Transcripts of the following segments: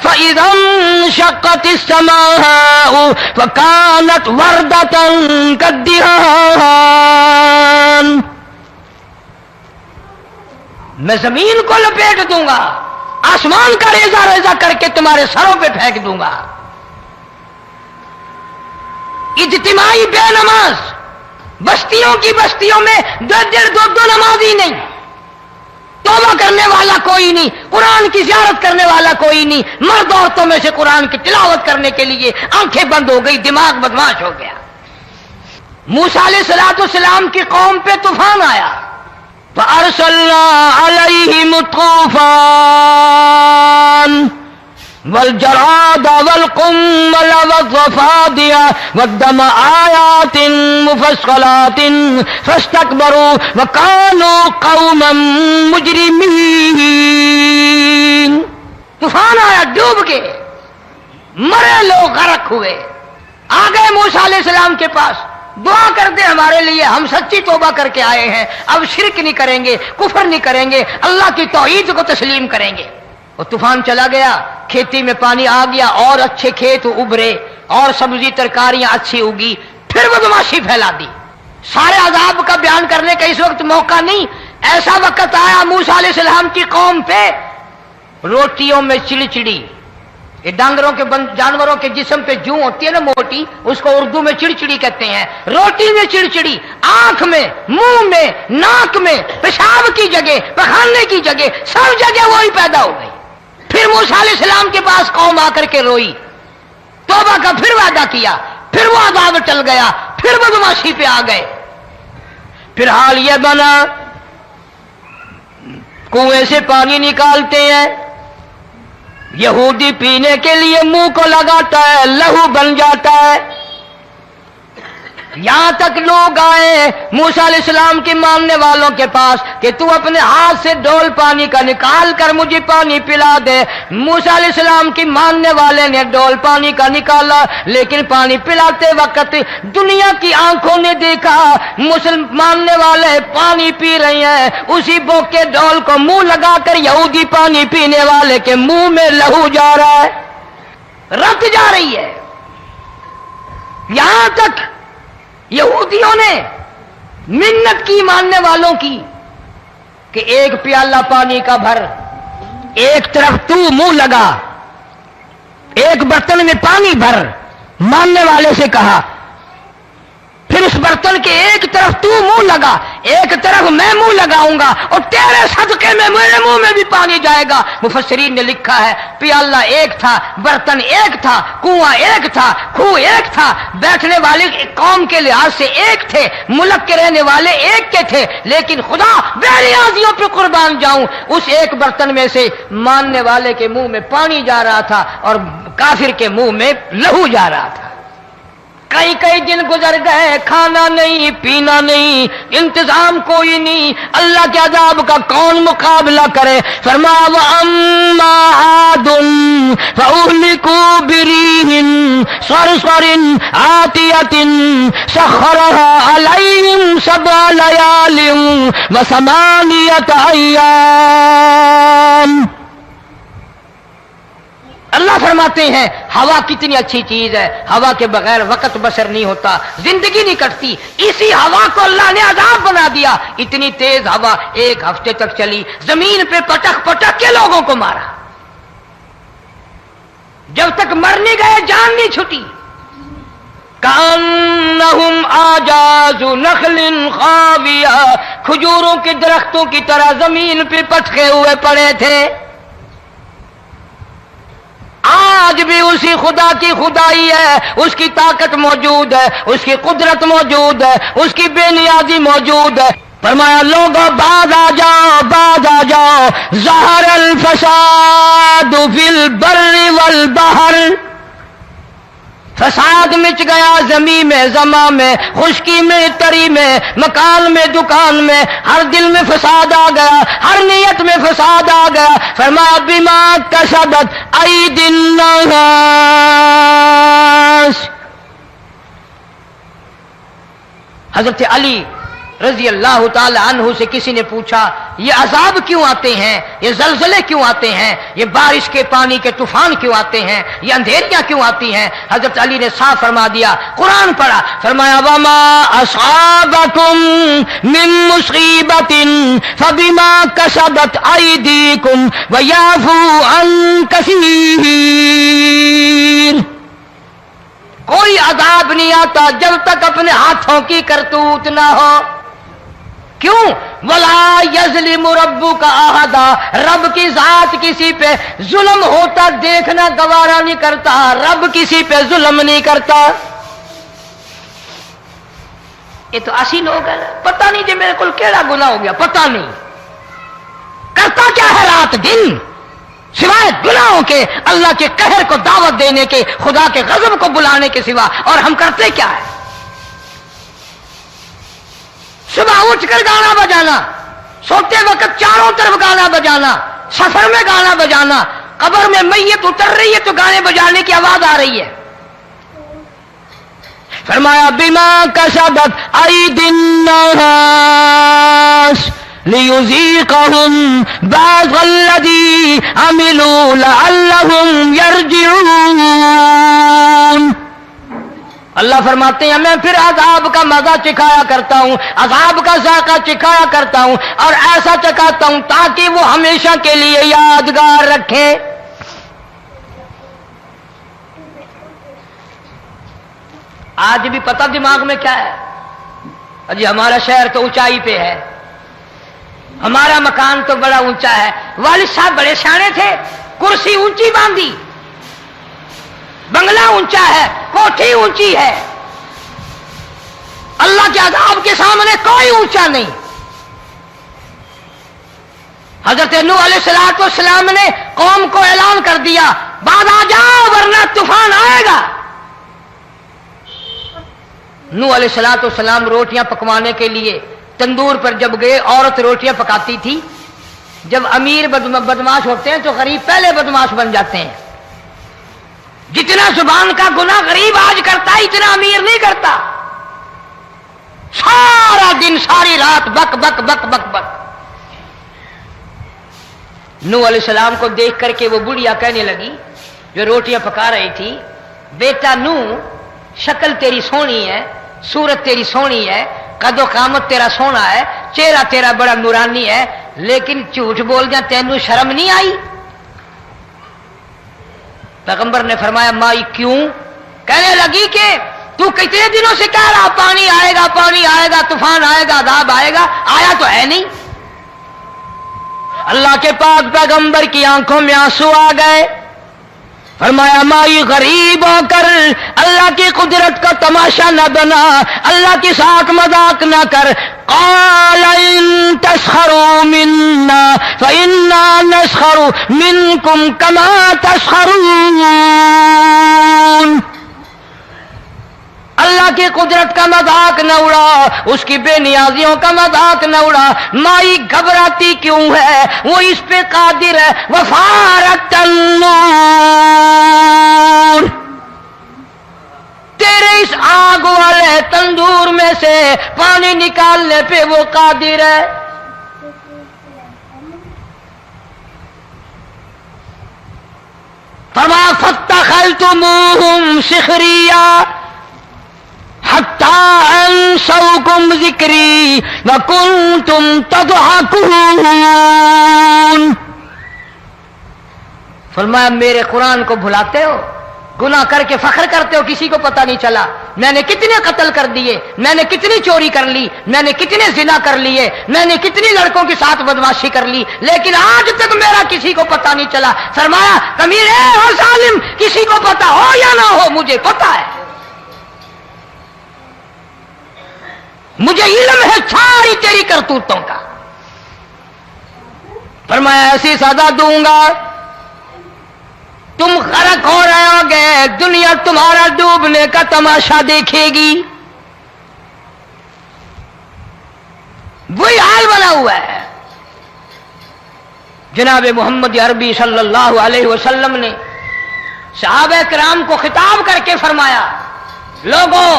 فَإِذَا انشَقَّتِ السَّمَاءُ فَكَانَتْ وَرْدَةً كَالدِّهَانِ، میں زمین کو لپیٹ دوں گا، آسمان کا ریزہ ریزہ کر کے تمہارے سروں پہ پھینک دوں گا۔ اجتماعی بے نماز، بستیوں کی بستیوں میں دو نمازی نہیں، توبہ کرنے والا کوئی نہیں، قرآن کی زیارت کرنے والا کوئی نہیں، مرد عورتوں میں سے قرآن کی تلاوت کرنے کے لیے آنکھیں بند ہو گئی، دماغ بدماش ہو گیا۔ موسیٰ علیہ السلام کی قوم پہ طوفان آیا، فَأَرْسَلْنَا عَلَيْهِمُ الطُّوفَانَ والجراد والقمل والضفادع والدم آيات مفصلات فاستكبروا وكانوا قوما مجرمين۔ طوفان آیا، ڈوب کے مرے لوگ غرق ہوئے، آ گئے موسیٰ علیہ السلام کے پاس، دعا کر دے ہمارے لیے، ہم سچی توبہ کر کے آئے ہیں، اب شرک نہیں کریں گے، کفر نہیں کریں گے، اللہ کی توحید کو تسلیم کریں گے۔ اور طوفان چلا گیا، کھیتی میں پانی آ گیا، اور اچھے کھیت ابھرے، اور سبزی ترکاریاں اچھی اگی، پھر بدماشی پھیلا دی۔ سارے عذاب کا بیان کرنے کا اس وقت موقع نہیں، ایسا وقت آیا موسیٰ علیہ السلام کی قوم پہ، روٹیوں میں چڑچڑی، یہ ڈانگروں کے جانوروں کے جسم پہ جوں ہوتی ہے نا موٹی، اس کو اردو میں چڑچڑی کہتے ہیں، روٹی میں چڑچڑی، آنکھ میں، منہ میں، ناک میں، پیشاب کی جگہ، پخانے کی جگہ، سب جگہ وہی پیدا ہو گئی۔ پھر موسیٰ علیہ السلام کے پاس قوم آ کر کے روئی، توبہ کا پھر وعدہ کیا، پھر وہ عذاب ٹل گیا، پھر بدماشی پہ آ گئے۔ پھر حال یہ بنا، کنویں سے پانی نکالتے ہیں، یہودی پینے کے لیے منہ کو لگاتا ہے، لہو بن جاتا ہے۔ یہاں تک لوگ آئے موسیٰ علیہ السلام کی ماننے والوں کے پاس کہ تو اپنے ہاتھ سے ڈول پانی کا نکال کر مجھے پانی پلا دے۔ موسیٰ علیہ السلام کی ماننے والے نے ڈول پانی کا نکالا، لیکن پانی پلاتے وقت دنیا کی آنکھوں نے دیکھا ماننے والے پانی پی رہے ہیں، اسی بوک کے ڈول کو منہ لگا کر یہودی پانی پینے والے کے منہ میں لہو جا رہا ہے، رت جا رہی ہے۔ یہاں تک یہودیوں نے منت کی ماننے والوں کی کہ ایک پیالہ پانی کا بھر، ایک طرف تو منہ لگا، ایک برتن میں پانی بھر، ماننے والے سے کہا، پھر اس برتن کے ایک طرف تو منہ لگا، ایک طرف میں منہ لگاؤں گا، اور تیرے صدقے میں میرے منہ میں بھی پانی جائے گا۔ مفسرین نے لکھا ہے پیالہ ایک تھا، برتن ایک تھا، کنواں ایک تھا، کھوہ ایک تھا، بیٹھنے والے قوم کے لحاظ سے ایک تھے، ملک کے رہنے والے ایک کے تھے، لیکن خدا بے نیازیوں پہ قربان جاؤں، اس ایک برتن میں سے ماننے والے کے منہ میں پانی جا رہا تھا اور کافر کے منہ میں لہو جا رہا تھا۔ کئی کئی دن گزر گئے، کھانا نہیں، پینا نہیں، انتظام کوئی نہیں، اللہ کے عذاب کا کون مقابلہ کرے؟ فرمایا وَأَمَّا عَادٌ فَأُهْلِكُوا بِرِيحٍ صَرْصَرٍ عَاتِيَةٍ سَخَّرَهَا عَلَيْهِمْ 7 لَيَالٍ و8 أَيَّامٍ۔ اللہ فرماتے ہیں ہوا کتنی اچھی چیز ہے، ہوا کے بغیر وقت بسر نہیں ہوتا، زندگی نہیں کٹتی، اسی ہوا کو اللہ نے عذاب بنا دیا۔ اتنی تیز ہوا 1 ہفتے تک چلی، زمین پہ پٹک پٹک کے لوگوں کو مارا، جب تک مر نہیں گئے جان نہیں چھٹی۔ کأنہم اعجاز نخل خاویہ، کھجوروں کے درختوں کی طرح زمین پہ پٹکے ہوئے پڑے تھے۔ آج بھی اسی خدا کی خدائی ہے، اس کی طاقت موجود ہے، اس کی قدرت موجود ہے، اس کی بے نیازی موجود ہے۔ فرمایا لوگوں باز آ جاؤ، باز آ جاؤ، ظہر الفساد فی البر والبحر فساد مچ گیا زمین میں زماں میں، خشکی میں تری میں، مکان میں دکان میں، ہر دل میں فساد آ گیا، ہر نیت میں فساد آ گیا۔ فرمایا بما کسبت ایدی الناس۔ حضرت علی رضی اللہ تعالی عنہ سے کسی نے پوچھا یہ عذاب کیوں آتے ہیں، یہ زلزلے کیوں آتے ہیں، یہ بارش کے پانی کے طوفان کیوں آتے ہیں، یہ اندھیریاں کیوں آتی ہیں؟ حضرت علی نے صاف فرما دیا، قرآن پڑھا، فرمایا وما اصابکم من مصیبت فبما کسبت ایدیکم ویعفو عن کثیر۔ کوئی عذاب نہیں آتا جب تک اپنے ہاتھوں کی کرتوت نہ ہو۔ کیوں؟ ولا یظلم ربک احدا، رب کی ذات کسی پہ ظلم ہوتا دیکھنا گوارا نہیں کرتا، رب کسی پہ ظلم نہیں کرتا۔ یہ تو اسی لوگ ہیں، پتہ نہیں جی میرے کو کیڑا گناہ ہو گیا، پتہ نہیں کرتا کیا ہے رات دن سوائے گناہوں کے، اللہ کے قہر کو دعوت دینے کے، خدا کے غضب کو بلانے کے سوا، اور ہم کرتے کیا ہے؟ صبح اٹھ کر گانا بجانا، سوتے وقت چاروں طرف گانا بجانا، سفر میں گانا بجانا، قبر میں میت اتر رہی ہے تو گانے بجانے کی آواز آ رہی ہے۔ فرمایا بما کسبت ایدی الناس لیذیقہم بعض الذی عملوا لعلہم یرجعون۔ اللہ فرماتے ہیں میں پھر عذاب کا مزہ چکھایا کرتا ہوں، عذاب کا ذائقہ چکھایا کرتا ہوں، اور ایسا چکھاتا ہوں تاکہ وہ ہمیشہ کے لیے یادگار رکھے۔ آج بھی پتہ دماغ میں کیا ہے؟ جی ہمارا شہر تو اونچائی پہ ہے، ہمارا مکان تو بڑا اونچا ہے، والد صاحب بڑے سیانے تھے، کرسی اونچی باندھی، بنگلہ اونچا ہے، کوٹھی اونچی ہے، اللہ کے عذاب کے سامنے کوئی اونچا نہیں۔ حضرت نوح علیہ السلام نے قوم کو اعلان کر دیا بعد آ جاؤ ورنہ طوفان آئے گا۔ نوح علیہ السلام روٹیاں پکوانے کے لیے تندور پر جب گئے، عورت روٹیاں پکاتی تھی۔ جب امیر بدماش ہوتے ہیں تو غریب پہلے بدماش بن جاتے ہیں۔ جتنا زبان کا گناہ غریب آج کرتا ہے اتنا امیر نہیں کرتا۔ سارا دن ساری رات بک بک بک بک بک۔ نوح علیہ السلام کو دیکھ کر کے وہ بڑھیا کہنے لگی جو روٹیاں پکا رہی تھی، بیٹا نوح شکل تیری سونی ہے، صورت تیری سونی ہے، قد و قامت تیرا سونا ہے، چہرہ تیرا بڑا نورانی ہے، لیکن جھوٹ بول جا تینوں شرم نہیں آئی؟ پیغمبر نے فرمایا مائی کیوں؟ کہنے لگی کہ تو کتنے دنوں سے کہہ رہا پانی آئے گا، پانی آئے گا، طوفان آئے گا، عذاب آئے گا، آیا تو ہے نہیں۔ اللہ کے پاک پیغمبر کی آنکھوں میں آنسو آ گئے۔ فرمایا مائی غریب ہو کر اللہ کی قدرت کا تماشا نہ بنا، اللہ کے ساتھ مذاق نہ کر۔ قال ان تسخروا منا فإنا نسخر منكم كما تسخرون۔ اللہ کی قدرت کا مذاق نہ اڑا، اس کی بے نیازیوں کا مذاق نہ اڑا۔ مائی گھبراتی کیوں ہے؟ وہ اس پہ قادر ہے۔ وفارت النور، تیرے اس آگ والے تندور میں سے پانی نکالنے پہ وہ قادر ہے۔ فما فاتخذتموہم سخریا حتی انسوکم ذکری وکنتم تضحکون۔ فرمایا میرے قرآن کو بھلاتے ہو، گناہ کر کے فخر کرتے ہو، کسی کو پتہ نہیں چلا میں نے کتنے قتل کر دیے، میں نے کتنی چوری کر لی، میں نے کتنے زنا کر لیے، میں نے کتنی لڑکوں کے ساتھ بدماشی کر لی، لیکن آج تک میرا کسی کو پتہ نہیں چلا۔ فرمایا کمینے اور ظالم، کسی کو پتہ ہو یا نہ ہو مجھے پتہ ہے، مجھے علم ہے ساری تیری کرتوتوں کا۔ فرمایا ایسی سزا دوں گا تم غرق ہو رہے ہو گے، دنیا تمہارا ڈوبنے کا تماشا دیکھے گی. وہی حال بنا ہوا ہے. جناب محمد عربی صلی اللہ علیہ وسلم نے صحابہ کرام کو خطاب کر کے فرمایا، لوگوں،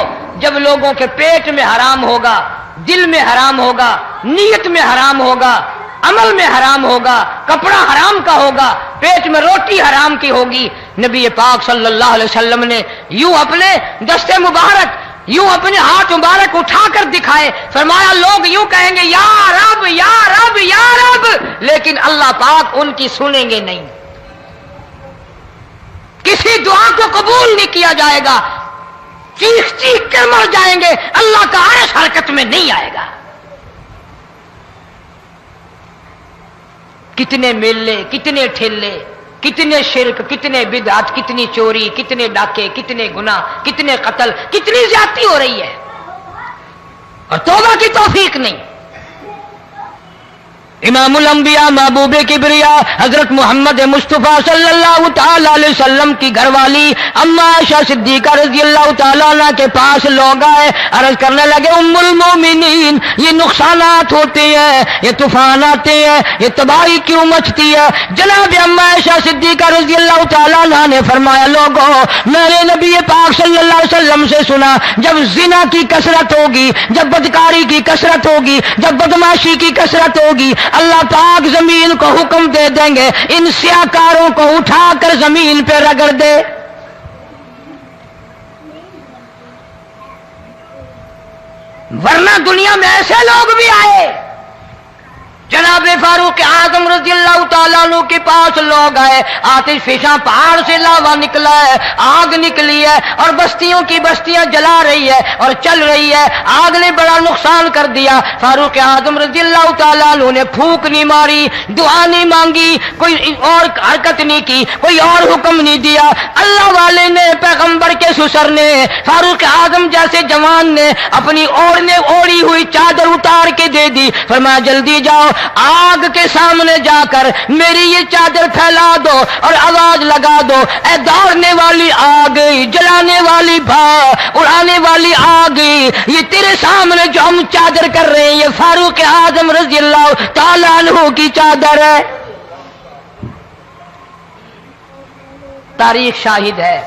جب لوگوں کے پیٹ میں حرام ہوگا، دل میں حرام ہوگا، نیت میں حرام ہوگا، عمل میں حرام ہوگا، کپڑا حرام کا ہوگا، پیٹ میں روٹی حرام کی ہوگی، نبی پاک صلی اللہ علیہ وسلم نے یوں اپنے دست مبارک، یوں اپنے ہاتھ مبارک اٹھا کر دکھائے، فرمایا لوگ یوں کہیں گے یا رب یا رب یا رب، لیکن اللہ پاک ان کی سنیں گے نہیں، کسی دعا کو قبول نہیں کیا جائے گا، چیخ چیخ کر مر جائیں گے، اللہ کا عرش حرکت میں نہیں آئے گا. کتنے میلے، کتنے ٹھیلے، کتنے شرک، کتنے بدعت، کتنی چوری، کتنے ڈاکے، کتنے گناہ، کتنے قتل، کتنی زیادتی ہو رہی ہے اور توبہ کی توفیق نہیں. امام الانبیاء محبوب کبریا حضرت محمد مصطفیٰ صلی اللہ تعالی علیہ وسلم کی گھر والی اما عائشہ صدیقہ رضی اللہ تعالیٰ عنہ کے پاس لوگ آئے، عرض کرنے لگے ام المومنین، یہ نقصانات ہوتے ہیں، یہ طوفان آتے ہیں، یہ تباہی کیوں مچتی ہے؟ جناب اما عائشہ صدیقہ رضی اللہ تعالیٰ عنہ نے فرمایا، لوگوں، میں نے نبی پاک صلی اللہ علیہ وسلم سے سنا، جب زنا کی کثرت ہوگی، جب بدکاری کی کثرت ہوگی، جب بدماشی کی کثرت ہوگی، اللہ پاک زمین کو حکم دے دیں گے ان سیاکاروں کو اٹھا کر زمین پہ رگڑ دے. ورنہ دنیا میں ایسے لوگ بھی آئے. جناب فاروق اعظم رضی اللہ تعالیٰ عنہ کے پاس لوگ آئے، آتش فشاں پہاڑ سے لاوا نکلا ہے، آگ نکلی ہے اور بستیوں کی بستیاں جلا رہی ہے اور چل رہی ہے، آگ نے بڑا نقصان کر دیا. فاروق اعظم رضی اللہ تعالیٰ عنہ نے پھونک نہیں ماری، دعا نہیں مانگی، کوئی اور حرکت نہیں کی، کوئی اور حکم نہیں دیا. اللہ والے نے، پیغمبر کے سسر نے، فاروق اعظم جیسے جوان نے اپنی اوڑھی ہوئی چادر اتار کے دے دی، فرمایا جلدی جاؤ، آگ کے سامنے جا کر میری یہ چادر پھیلا دو اور آواز لگا دو، اے دوڑنے والی آ گئی، جلانے والی اڑانے والی آ گئی، یہ تیرے سامنے جو ہم چادر کر رہے ہیں یہ فاروق اعظم رضی اللہ تعالیٰ عنہ کی چادر ہے. تاریخ شاہد ہے،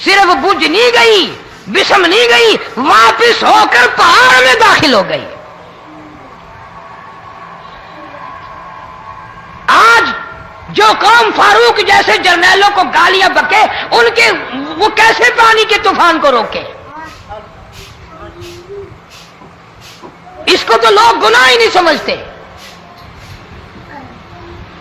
صرف بجھ نہیں گئی، بسم نہیں گئی، واپس ہو کر پہاڑ میں داخل ہو گئی. آج جو قوم فاروق جیسے جرنیلوں کو گالیاں بکے، ان کے وہ کیسے پانی کے طوفان کو روکے؟ اس کو تو لوگ گناہ ہی نہیں سمجھتے.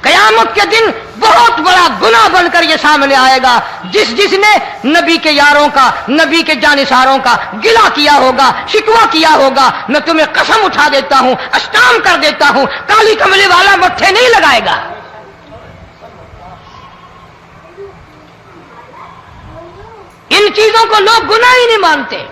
قیامت کے دن بہت بڑا گناہ بن کر یہ سامنے آئے گا. جس نے نبی کے یاروں کا، نبی کے جانثاروں کا گلہ کیا ہوگا، شکوہ کیا ہوگا، میں تمہیں قسم اٹھا دیتا ہوں، اشتام کر دیتا ہوں، کالی کملی والا مٹھے نہیں لگائے گا. ان چیزوں کو لوگ گناہ ہی نہیں مانتے.